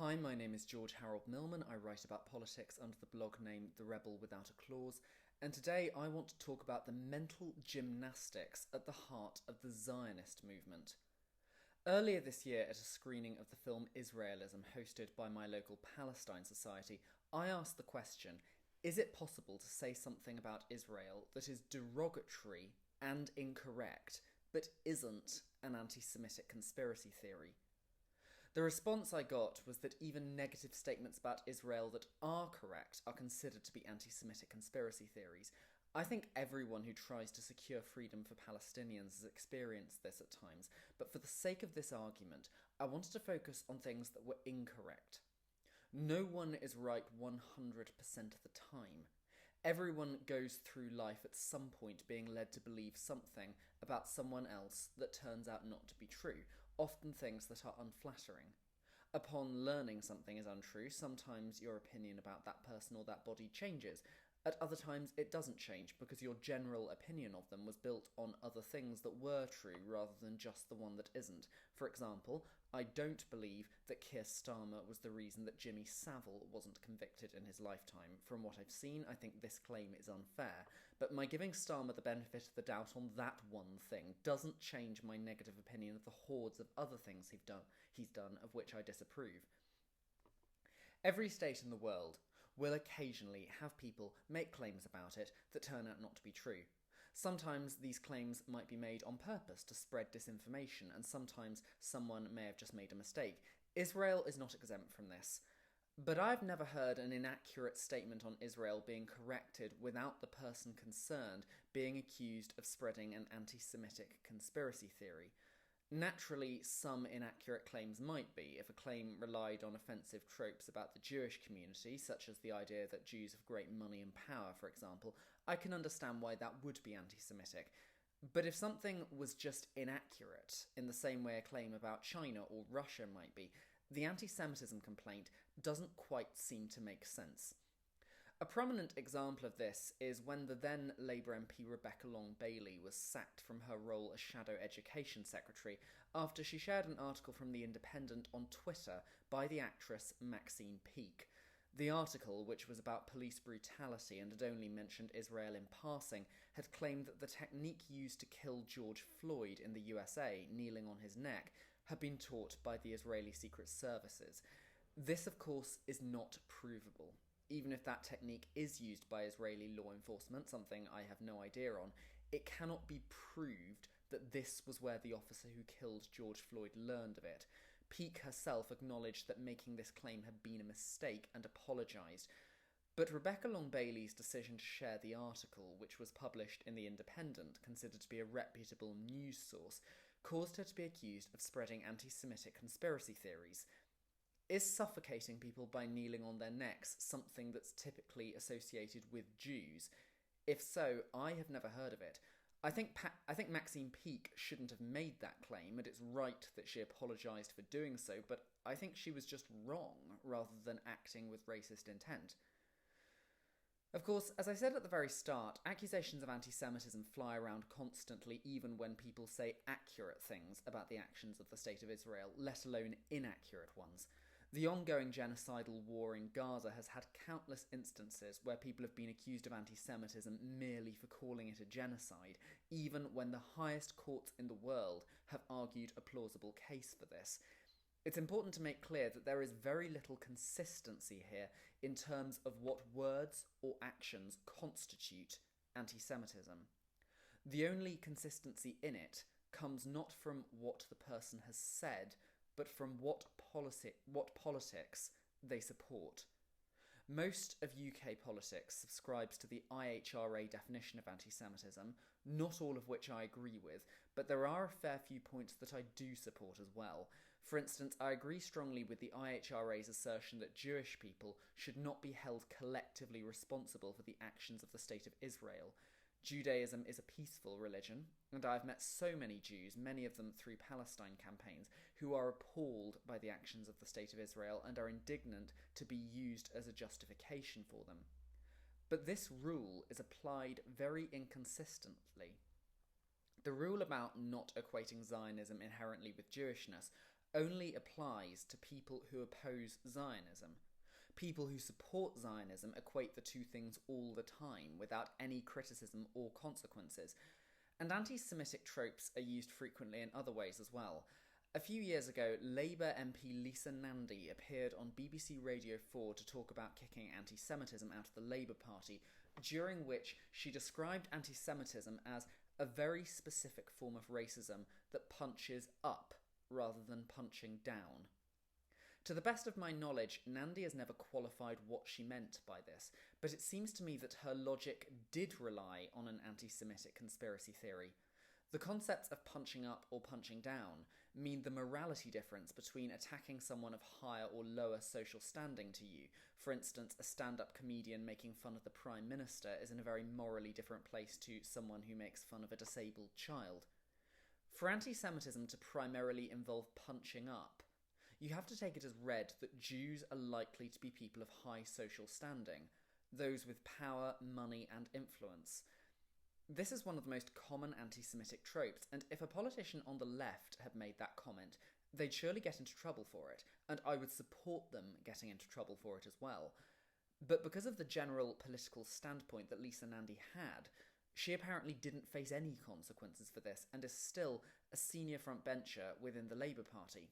Hi, my name is George Harold Millman. I write about politics under the blog name The Rebel Without a Clause, and today I want to talk about the mental gymnastics at the heart of the Zionist movement. Earlier this year, at a screening of the film Israelism hosted by my local Palestine Society, I asked the question, is it possible to say something about Israel that is derogatory and incorrect, but isn't an anti-Semitic conspiracy theory? The response I got was that even negative statements about Israel that are correct are considered to be anti-Semitic conspiracy theories. I think everyone who tries to secure freedom for Palestinians has experienced this at times, but for the sake of this argument, I wanted to focus on things that were incorrect. No one is right 100% of the time. Everyone goes through life at some point being led to believe something about someone else that turns out not to be true, often things that are unflattering. Upon learning something is untrue, sometimes your opinion about that person or that body changes. At other times it doesn't change because your general opinion of them was built on other things that were true rather than just the one that isn't. For example, I don't believe that Keir Starmer was the reason that Jimmy Savile wasn't convicted in his lifetime. From what I've seen, I think this claim is unfair, but my giving Starmer the benefit of the doubt on that one thing doesn't change my negative opinion of the hordes of other things he's done of which I disapprove. Every state in the world will occasionally have people make claims about it that turn out not to be true. Sometimes these claims might be made on purpose to spread disinformation, and sometimes someone may have just made a mistake. Israel is not exempt from this. But I've never heard an inaccurate statement on Israel being corrected without the person concerned being accused of spreading an anti-Semitic conspiracy theory. Naturally, some inaccurate claims might be, if a claim relied on offensive tropes about the Jewish community, such as the idea that Jews have great money and power, for example. I can understand why that would be anti-Semitic. But if something was just inaccurate, in the same way a claim about China or Russia might be, the anti-Semitism complaint doesn't quite seem to make sense. A prominent example of this is when the then Labour MP Rebecca Long-Bailey was sacked from her role as Shadow Education Secretary after she shared an article from The Independent on Twitter by the actress Maxine Peake. The article, which was about police brutality and had only mentioned Israel in passing, had claimed that the technique used to kill George Floyd in the USA, kneeling on his neck, had been taught by the Israeli Secret Services. This, of course, is not provable. Even if that technique is used by Israeli law enforcement, something I have no idea on, it cannot be proved that this was where the officer who killed George Floyd learned of it. Peake herself acknowledged that making this claim had been a mistake and apologised. But Rebecca Long-Bailey's decision to share the article, which was published in The Independent, considered to be a reputable news source, caused her to be accused of spreading anti-Semitic conspiracy theories. Is suffocating people by kneeling on their necks something that's typically associated with Jews? If so, I have never heard of it. I think Maxine Peake shouldn't have made that claim, and it's right that she apologised for doing so, but I think she was just wrong, rather than acting with racist intent. Of course, as I said at the very start, accusations of anti-Semitism fly around constantly even when people say accurate things about the actions of the State of Israel, let alone inaccurate ones. The ongoing genocidal war in Gaza has had countless instances where people have been accused of anti-Semitism merely for calling it a genocide, even when the highest courts in the world have argued a plausible case for this. It's important to make clear that there is very little consistency here in terms of what words or actions constitute anti-Semitism. The only consistency in it comes not from what the person has said, but from what politics they support. Most of UK politics subscribes to the IHRA definition of anti-Semitism, not all of which I agree with, but there are a fair few points that I do support as well. For instance, I agree strongly with the IHRA's assertion that Jewish people should not be held collectively responsible for the actions of the State of Israel. Judaism is a peaceful religion, and I have met so many Jews, many of them through Palestine campaigns, who are appalled by the actions of the State of Israel and are indignant to be used as a justification for them. But this rule is applied very inconsistently. The rule about not equating Zionism inherently with Jewishness only applies to people who oppose Zionism. People who support Zionism equate the two things all the time, without any criticism or consequences. And anti-Semitic tropes are used frequently in other ways as well. A few years ago, Labour MP Lisa Nandy appeared on BBC Radio 4 to talk about kicking anti-Semitism out of the Labour Party, during which she described anti-Semitism as a very specific form of racism that punches up rather than punching down. To the best of my knowledge, Nandy has never qualified what she meant by this, but it seems to me that her logic did rely on an anti-Semitic conspiracy theory. The concepts of punching up or punching down mean the morality difference between attacking someone of higher or lower social standing to you. For instance, a stand-up comedian making fun of the Prime Minister is in a very morally different place to someone who makes fun of a disabled child. For anti-Semitism to primarily involve punching up, you have to take it as read that Jews are likely to be people of high social standing, those with power, money and influence. This is one of the most common anti-Semitic tropes, and if a politician on the left had made that comment, they'd surely get into trouble for it, and I would support them getting into trouble for it as well. But because of the general political standpoint that Lisa Nandy had, she apparently didn't face any consequences for this, and is still a senior frontbencher within the Labour Party.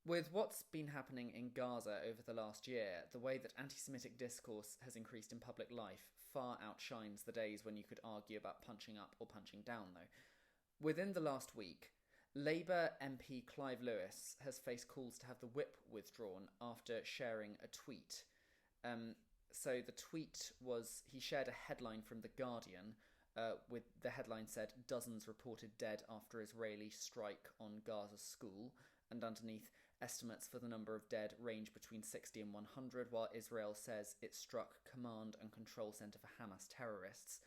With what's been happening in Gaza over the last year, the way that anti-Semitic discourse has increased in public life far outshines the days when you could argue about punching up or punching down, though. Within the last week, Labour MP Clive Lewis has faced calls to have the whip withdrawn after sharing a tweet. So the tweet was, he shared a headline from The Guardian, with the headline said, "Dozens reported dead after Israeli strike on Gaza school," and underneath, estimates for the number of dead range between 60 and 100, while Israel says it struck command and control centre for Hamas terrorists.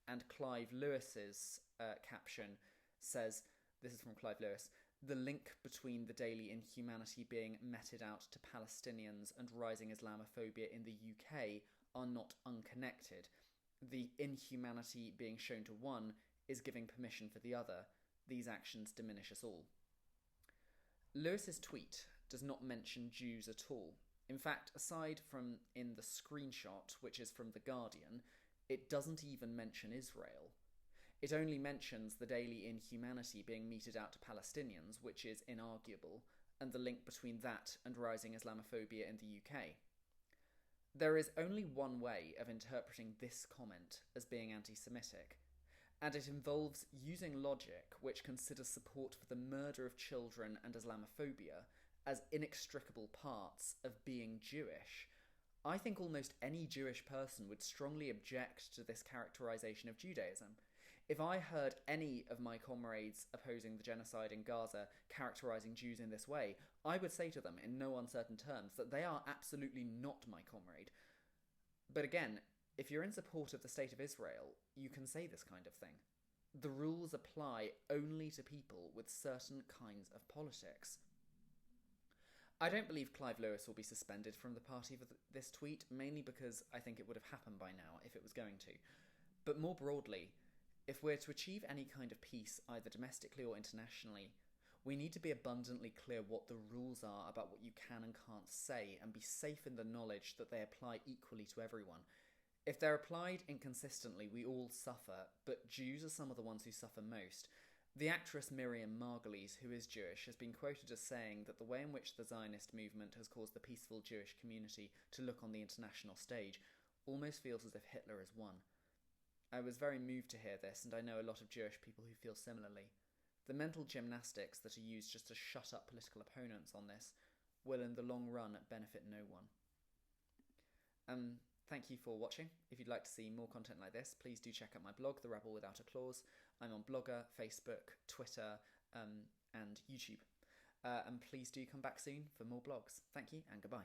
And Clive Lewis's caption says, this is from Clive Lewis, "The link between the daily inhumanity being meted out to Palestinians and rising Islamophobia in the UK are not unconnected. The inhumanity being shown to one is giving permission for the other. These actions diminish us all." Lewis's tweet does not mention Jews at all. In fact, aside from in the screenshot, which is from The Guardian, it doesn't even mention Israel. It only mentions the daily inhumanity being meted out to Palestinians, which is inarguable, and the link between that and rising Islamophobia in the UK. There is only one way of interpreting this comment as being anti-Semitic, and it involves using logic which considers support for the murder of children and Islamophobia as inextricable parts of being Jewish. I think almost any Jewish person would strongly object to this characterization of Judaism. If I heard any of my comrades opposing the genocide in Gaza characterizing Jews in this way, I would say to them in no uncertain terms that they are absolutely not my comrade. But again, if you're in support of the State of Israel, you can say this kind of thing. The rules apply only to people with certain kinds of politics. I don't believe Clive Lewis will be suspended from the party for this tweet, mainly because I think it would have happened by now if it was going to. But more broadly, if we're to achieve any kind of peace, either domestically or internationally, we need to be abundantly clear what the rules are about what you can and can't say, and be safe in the knowledge that they apply equally to everyone. If they're applied inconsistently, we all suffer, but Jews are some of the ones who suffer most. The actress Miriam Margolyes, who is Jewish, has been quoted as saying that the way in which the Zionist movement has caused the peaceful Jewish community to look on the international stage almost feels as if Hitler has won. I was very moved to hear this, and I know a lot of Jewish people who feel similarly. The mental gymnastics that are used just to shut up political opponents on this will in the long run benefit no one. Thank you for watching. If you'd like to see more content like this, please do check out my blog, The Rebel Without a Clause. I'm on Blogger, Facebook, Twitter, and YouTube. And please do come back soon for more blogs. Thank you and goodbye.